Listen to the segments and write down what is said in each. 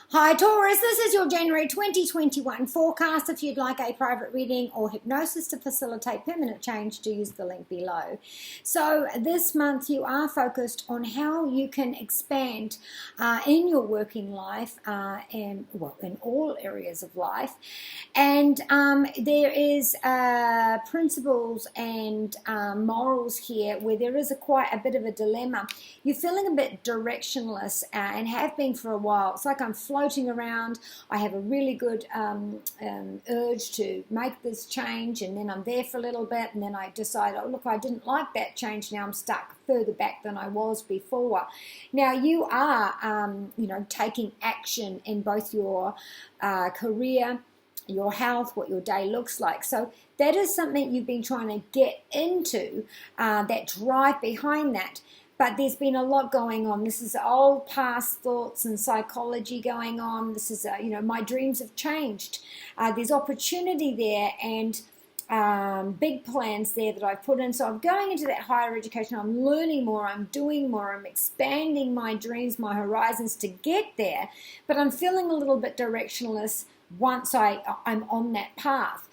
Hi Taurus, this is your January 2021 forecast. If you'd like a private reading or hypnosis to facilitate permanent change, do use the link below. So this month you are focused on how you can expand in your working life and in all areas of life. And there is principles and morals here where there is quite a bit of a dilemma. You're feeling a bit directionless and have been for a while. It's like I'm floating around. I have a really good urge to make this change, and then I'm there for a little bit, and then I decide, oh look, I didn't like that change. Now I'm stuck further back than I was before. Now you are, taking action in both your career, your health, what your day looks like. So that is something you've been trying to get into, that drive behind that. But there's been a lot going on. This is old past thoughts and psychology going on. This is, my dreams have changed. There's opportunity there and big plans there that I've put in. So I'm going into that higher education. I'm learning more. I'm doing more. I'm expanding my dreams, my horizons to get there. But I'm feeling a little bit directionless once I'm on that path.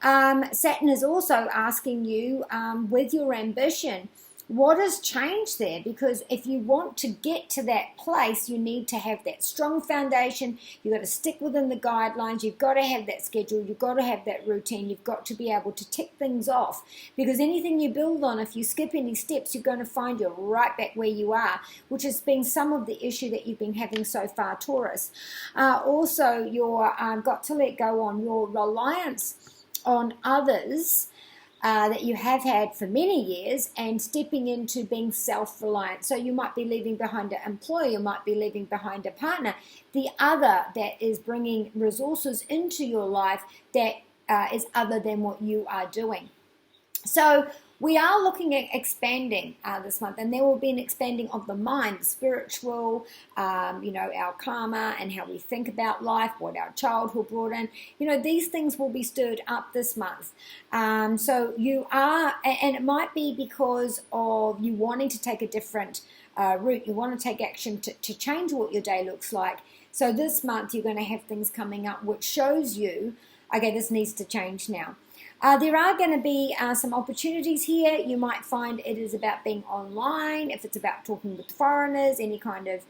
Saturn is also asking you with your ambition, what has changed there? Because if you want to get to that place, you need to have that strong foundation. You've got to stick within the guidelines. You've got to have that schedule. You've got to have that routine. You've got to be able to tick things off. Because anything you build on, if you skip any steps, you're going to find you're right back where you are, which has been some of the issue that you've been having so far, Taurus. Also, you're got to let go on your reliance on others that you have had for many years and stepping into being self-reliant. So you might be leaving behind an employer, you might be leaving behind a partner, the other that is bringing resources into your life that is other than what you are doing. So we are looking at expanding this month, and there will be an expanding of the mind, the spiritual, our karma and how we think about life, what our childhood brought in. These things will be stirred up this month. So you are, and it might be because of you wanting to take a different route. You want to take action to change what your day looks like. So this month you're going to have things coming up which shows you, okay, this needs to change now. There are going to be some opportunities here. You might find it is about being online, if it's about talking with foreigners, any kind of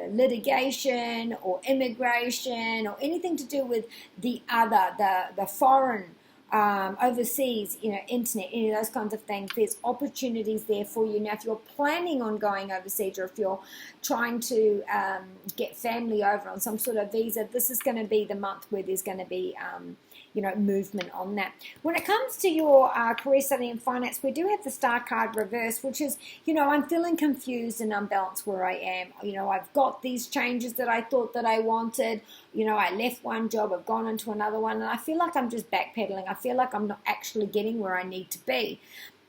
litigation or immigration or anything to do with the other, the foreign, overseas, internet, any of those kinds of things. There's opportunities there for you. Now, if you're planning on going overseas or if you're trying to get family over on some sort of visa, this is going to be the month where there's going to be movement on that. When it comes to your career, study and finance, we do have the star card reverse, which is, I'm feeling confused and unbalanced where I am. I've got these changes that I thought that I wanted. I left one job, I've gone into another one, and I feel like I'm just backpedaling. I feel like I'm not actually getting where I need to be.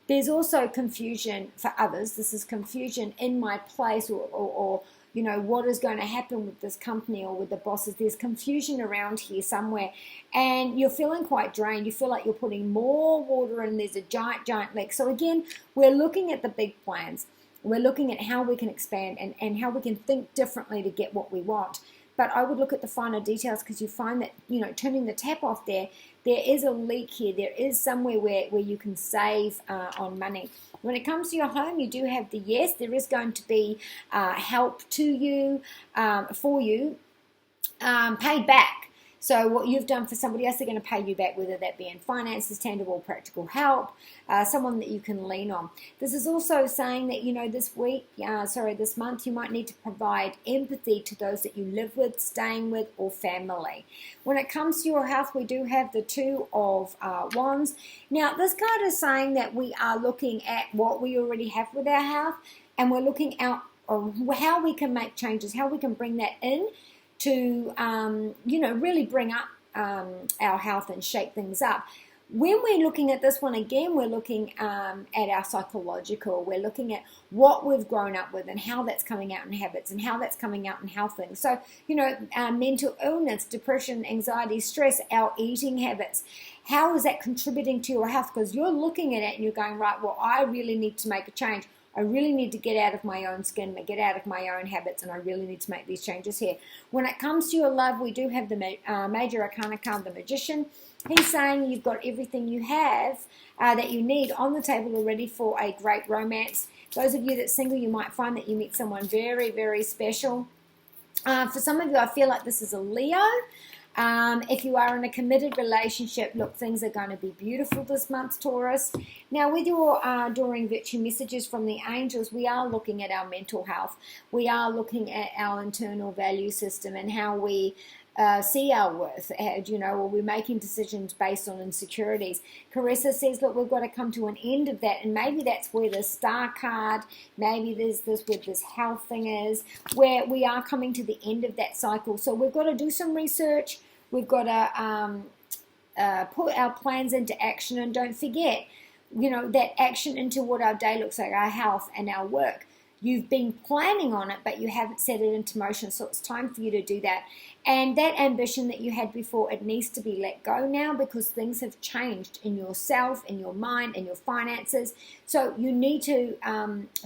There's also confusion for others. This is confusion in my place or what is going to happen with this company or with the bosses. There's confusion around here somewhere, and you're feeling quite drained. You feel like you're putting more water in. There's a giant leak. So again, we're looking at the big plans. We're looking at how we can expand and how we can think differently to get what we want. But I would look at the finer details, because you find that, turning the tap off there is a leak here. There is somewhere where you can save on money. When it comes to your home, you do have the yes. There is going to be help to you, for you, paid back. So what you've done for somebody else, they're going to pay you back, whether that be in finances, tangible, practical help, someone that you can lean on. This is also saying that, this month, you might need to provide empathy to those that you live with, staying with, or family. When it comes to your health, we do have the Two of Wands. Now, this card is saying that we are looking at what we already have with our health, and we're looking out on how we can make changes, how we can bring that in to, really bring up our health and shake things up. When we're looking at this one again, we're looking at our psychological. We're looking at what we've grown up with and how that's coming out in habits and how that's coming out in health things. So, mental illness, depression, anxiety, stress, our eating habits. How is that contributing to your health? Because you're looking at it and you're going, right, well, I really need to make a change. I really need to get out of my own skin, get out of my own habits, and I really need to make these changes here. When it comes to your love, we do have the Major Arcana card, the Magician. He's saying you've got everything you have that you need on the table already for a great romance. Those of you that's single, you might find that you meet someone very, very special. For some of you, I feel like this is a Leo. If you are in a committed relationship, look, things are going to be beautiful this month, Taurus. Now, with your Adoring Virtue messages from the angels, we are looking at our mental health. We are looking at our internal value system and how we see our worth. Or we're making decisions based on insecurities. Carissa says, look, we've got to come to an end of that, and maybe that's where the Star card, maybe there's this where this health thing is, where we are coming to the end of that cycle. So we've got to do some research. We've got to put our plans into action, and don't forget, that action into what our day looks like, our health and our work. You've been planning on it, but you haven't set it into motion, so it's time for you to do that. And that ambition that you had before, it needs to be let go now, because things have changed in yourself, in your mind, in your finances. So you need to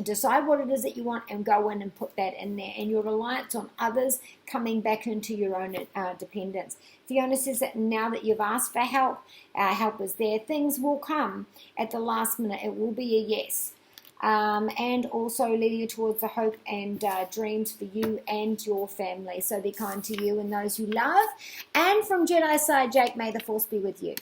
decide what it is that you want and go in and put that in there. And your reliance on others, coming back into your own dependence. Fiona says that now that you've asked for help, help is there. Things will come at the last minute. It will be a yes. And also leading you towards the hope and dreams for you and your family. So be kind to you and those you love. And from Jedi side, Jake, may the force be with you.